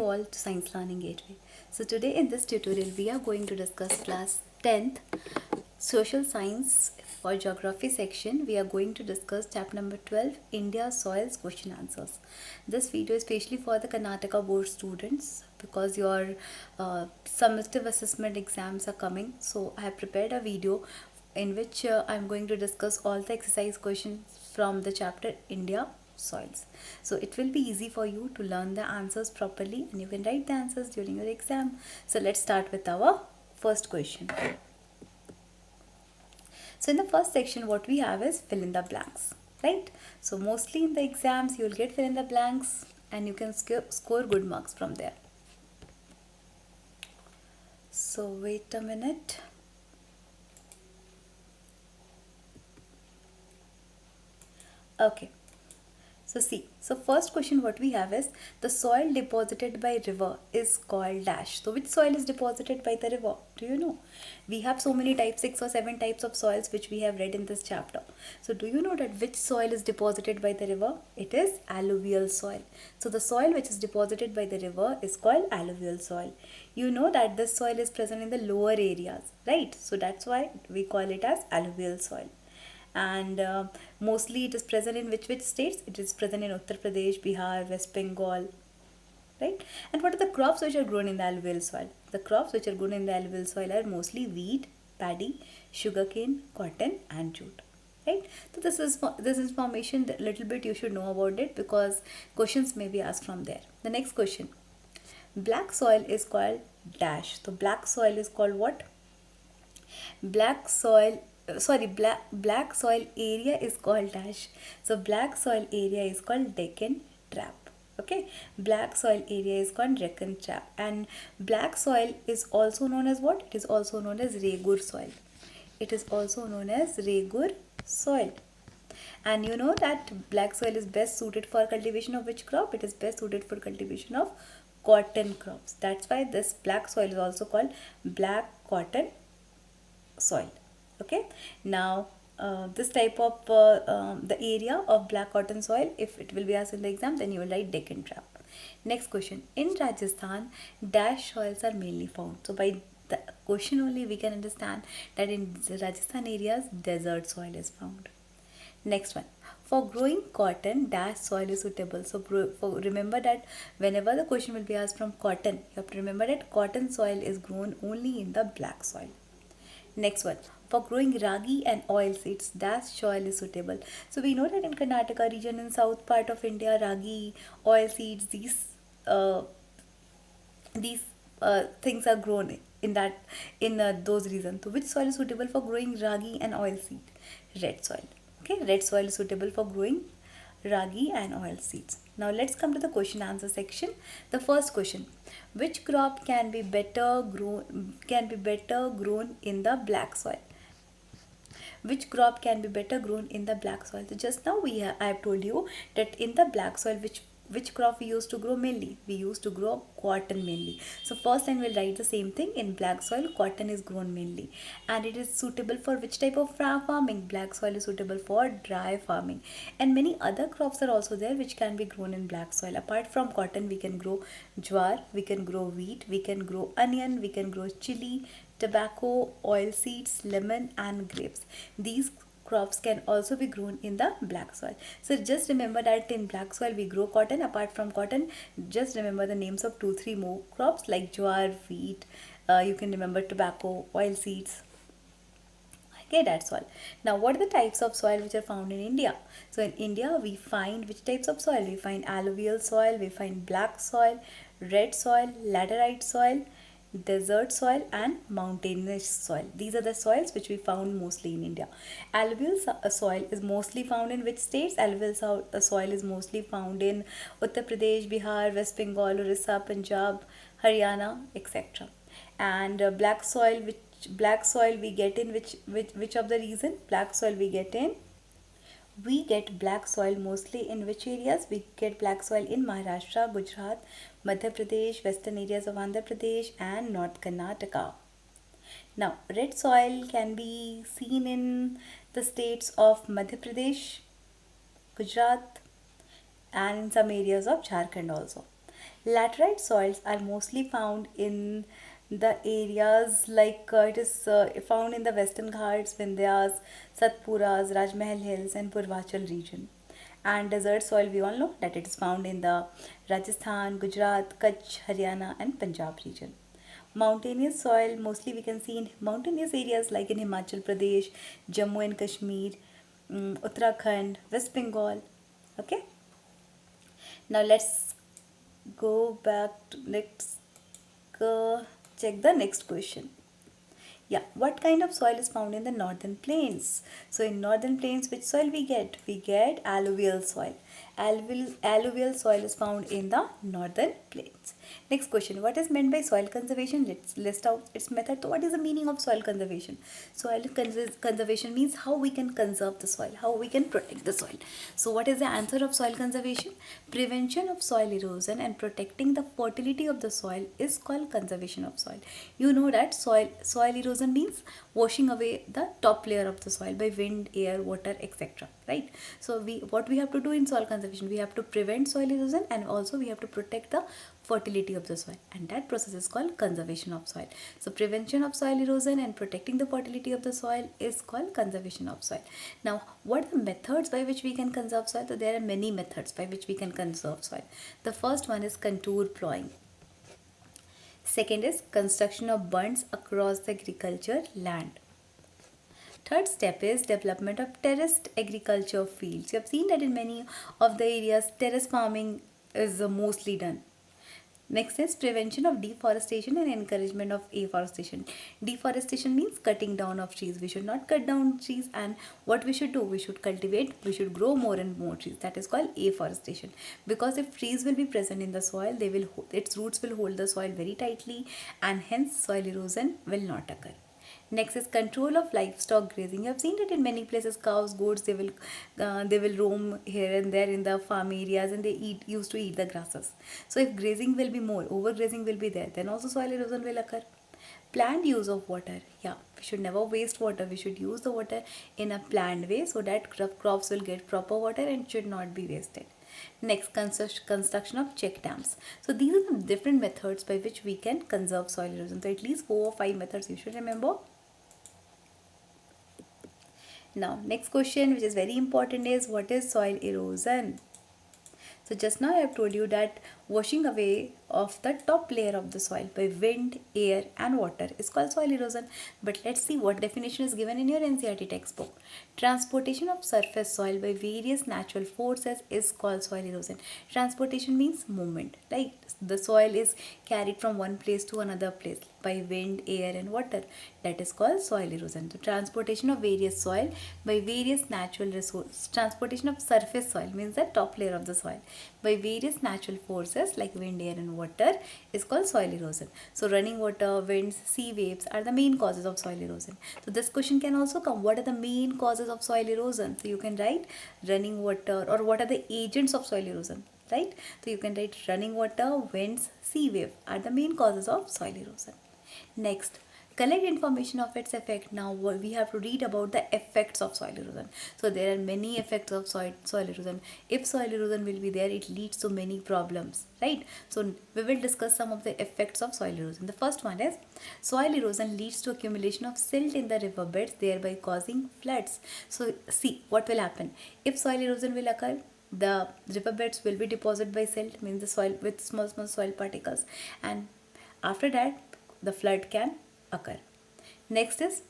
All to Science Learning Gateway. So today in this tutorial we are going to discuss class 10th social science or geography section. We are going to discuss chapter number 12, India soils question answers. This video is especially for the Karnataka board students because your summative assessment exams are coming. So I have prepared a video in which I'm going to discuss all the exercise questions from the chapter India soils. So it will be easy for you to learn the answers properly and you can write the answers during your exam. So let's start with our first question. So in the first section what we have is fill in the blanks, right? So mostly in the exams you will get fill in the blanks and you can score good marks from there. So wait a minute. Okay. So first question what we have is the soil deposited by river is called dash. So which soil is deposited by the river? Do you know? We have so many types, 6 or 7 types of soils which we have read in this chapter. So do you know that which soil is deposited by the river? It is alluvial soil. So the soil which is deposited by the river is called alluvial soil. You know that this soil is present in the lower areas, right? So that's why we call it as alluvial soil. And mostly it is present in which states? It is present in Uttar Pradesh, Bihar, West Bengal, right? And what are the crops which are grown in the alluvial soil? The crops which are grown in the alluvial soil are mostly wheat, paddy, sugarcane, cotton and jute, right? So this information, a little bit you should know about it because questions may be asked from there. The next question, black soil is called dash. So black soil is called what? Black soil, black soil area is called dash. So black soil area is called Deccan trap. Okay, black soil area is called Deccan trap. And black soil is also known as what? It is also known as Regur soil. It is also known as Regur soil. And you know that black soil is best suited for cultivation of which crop? It is best suited for cultivation of cotton crops. That's why this black soil is also called black cotton soil. Okay, now this type of the area of black cotton soil, if it will be asked in the exam, then you will write Deccan trap. Next question, in Rajasthan dash soils are mainly found. So by the question only we can understand that in the Rajasthan areas desert soil is found. Next one, for growing cotton dash soil is suitable. So remember that whenever the question will be asked from cotton, you have to remember that cotton soil is grown only in the black soil. Next one, for growing ragi and oil seeds, dash soil is suitable. So we know that in Karnataka region, in south part of India, ragi, oil seeds, these things are grown in those regions. So which soil is suitable for growing ragi and oil seed? Red soil. Okay, red soil is suitable for growing ragi and oil seeds. Now let's come to the question answer section. The first question, which crop can be better grown in the black soil? Which crop can be better grown in the black soil? So just now I have told you that in the black soil which crop we used to grow mainly? We used to grow cotton mainly. So first time we'll write the same thing. In black soil cotton is grown mainly, and it is suitable for which type of farming? Black soil is suitable for dry farming, and many other crops are also there which can be grown in black soil. Apart from cotton, we can grow jowar, we can grow wheat, we can grow onion, we can grow chili, tobacco, oil seeds, lemon and grapes. These crops can also be grown in the black soil. So just remember that in black soil we grow cotton. Apart from cotton, just remember the names of 2-3 more crops like jowar, wheat, you can remember tobacco, oil seeds. Okay, that's all. Now what are the types of soil which are found in India? So in India we find which types of soil? We find alluvial soil, we find black soil, red soil, laterite soil, desert soil and mountainous soil. These are the soils which we found mostly in India. Alluvial soil is mostly found in which states? Alluvial soil is mostly found in Uttar Pradesh, Bihar, West Bengal, Orissa, Punjab, Haryana, etc. And black soil we get in which of the region? Black soil we get black soil mostly in which areas? We get black soil in Maharashtra, Gujarat, Madhya Pradesh, western areas of Andhra Pradesh and North Karnataka. Now, red soil can be seen in the states of Madhya Pradesh, Gujarat and in some areas of Jharkhand also. Laterite soils are mostly found in the areas like it is found in the Western Ghats, Vindhyas, Satpuras, Rajmahal Hills, and Purvachal region. And desert soil, we all know that it is found in the Rajasthan, Gujarat, Kutch, Haryana, and Punjab region. Mountainous soil, mostly we can see in mountainous areas like in Himachal Pradesh, Jammu and Kashmir, Uttarakhand, West Bengal. Okay, now let's go back to next. Check the next question. Yeah, what kind of soil is found in the northern plains? So in northern plains, which soil we get? We get alluvial soil. Alluvial soil is found in the northern plains. Next question, what is meant by soil conservation? Let's list out its method. So what is the meaning of soil conservation? Soil conservation means how we can conserve the soil, how we can protect the soil. So what is the answer of soil conservation? Prevention of soil erosion and protecting the fertility of the soil is called conservation of soil. You know that soil erosion means washing away the top layer of the soil by wind, air, water, etc. Right? So what we have to do in soil conservation, we have to prevent soil erosion and also we have to protect the fertility of the soil, and that process is called conservation of soil. So prevention of soil erosion and protecting the fertility of the soil is called conservation of soil. Now what are the methods by which we can conserve soil? So there are many methods by which we can conserve soil. The first one is contour plowing. Second is construction of bunds across the agriculture land. Third step is development of terraced agriculture fields. You have seen that in many of the areas terrace farming is mostly done. Next is prevention of deforestation and encouragement of afforestation. Deforestation means cutting down of trees. We should not cut down trees, and what we should do, we should cultivate, we should grow more and more trees. That is called afforestation. Because if trees will be present in the soil, they will its roots will hold the soil very tightly, and hence soil erosion will not occur. Next is control of livestock grazing. You have seen that in many places, cows, goats, they will roam here and there in the farm areas, and they used to eat the grasses. So if grazing will be more, overgrazing will be there, then also soil erosion will occur. Planned use of water. Yeah, we should never waste water. We should use the water in a planned way so that crops will get proper water and should not be wasted. Next, construction of check dams. So these are the different methods by which we can conserve soil erosion. So at least 4 or 5 methods you should remember. Now, next question, which is very important, is what is soil erosion? So just now I have told you that washing away of the top layer of the soil by wind, air and water is called soil erosion. But let's see what definition is given in your NCERT textbook. Transportation of surface soil by various natural forces is called soil erosion. Transportation means movement, right? The soil is carried from one place to another place by wind, air and water. That is called soil erosion. The transportation of various soil by various natural resources. Transportation of surface soil means the top layer of the soil by various natural forces like wind, air and water is called soil erosion. So running water, winds, sea waves are the main causes of soil erosion. So this question can also come, what are the main causes of soil erosion? So you can write running water, or what are the agents of soil erosion, right? So you can write running water, winds, sea wave are the main causes of soil erosion. Next, collect information of its effect. Now we have to read about the effects of soil erosion. So there are many effects of soil erosion. If soil erosion will be there, it leads to many problems, right? So we will discuss some of the effects of soil erosion. The first one is soil erosion leads to accumulation of silt in the riverbeds, thereby causing floods. So see what will happen if soil erosion will occur. The riverbeds will be deposited by silt, means the soil with small soil particles, and after that the flood can occur. Next is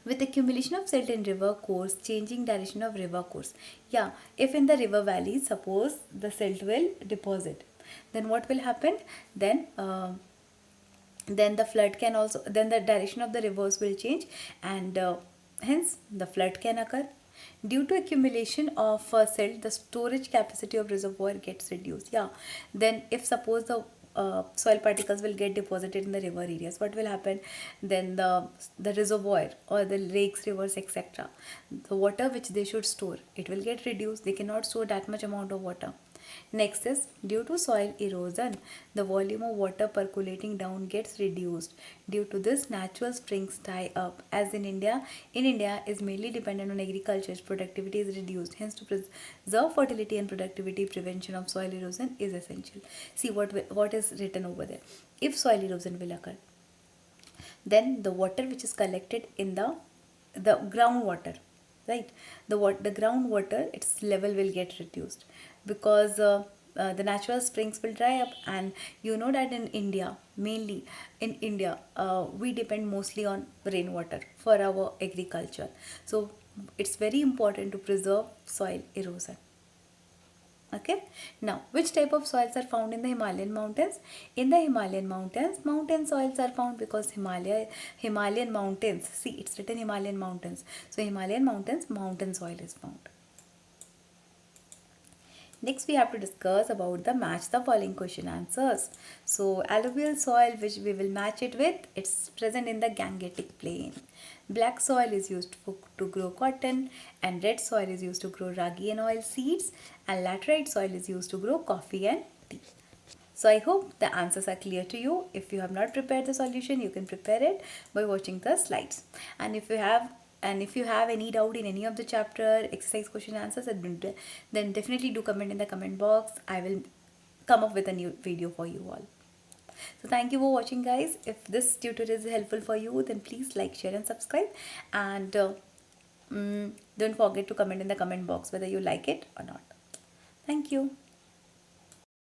with accumulation of silt in river course, changing direction of river course. Yeah, if in the river valley, suppose the silt will deposit, then what will happen? Then the flood can also, then the direction of the rivers will change, and hence the flood can occur. Due to accumulation of silt, the storage capacity of reservoir gets reduced. Yeah, then if suppose the soil particles will get deposited in the river areas, what will happen? Then the reservoir or the lakes, rivers, etc., the water which they should store, it will get reduced. They cannot store that much amount of water. Next is due to soil erosion, the volume of water percolating down gets reduced. Due to this, natural springs dry up. As in India is mainly dependent on agriculture, its productivity is reduced. Hence, to preserve fertility and productivity, prevention of soil erosion is essential. See what is written over there. If soil erosion will occur, then the water which is collected in the groundwater, right, the groundwater, its level will get reduced, because the natural springs will dry up. And you know that in India, mainly in India, we depend mostly on rainwater for our agriculture. So it's very important to preserve soil erosion. Okay. Now, which type of soils are found in the Himalayan mountains? In the Himalayan mountains, mountain soils are found, because Himalayan mountains, see, it's written Himalayan mountains. So Himalayan mountains, mountain soil is found. Next, we have to discuss about the match the following question answers. So, alluvial soil, which we will match it with, it's present in the Gangetic plain. Black soil is used to grow cotton, and red soil is used to grow ragi and oil seeds, and laterite soil is used to grow coffee and tea. So I hope the answers are clear to you. If you have not prepared the solution, you can prepare it by watching the slides. And if you have any doubt in any of the chapter, exercise, question, answers, then definitely do comment in the comment box. I will come up with a new video for you all. So thank you for watching, guys. If this tutorial is helpful for you, then please like, share and subscribe. And don't forget to comment in the comment box whether you like it or not. Thank you.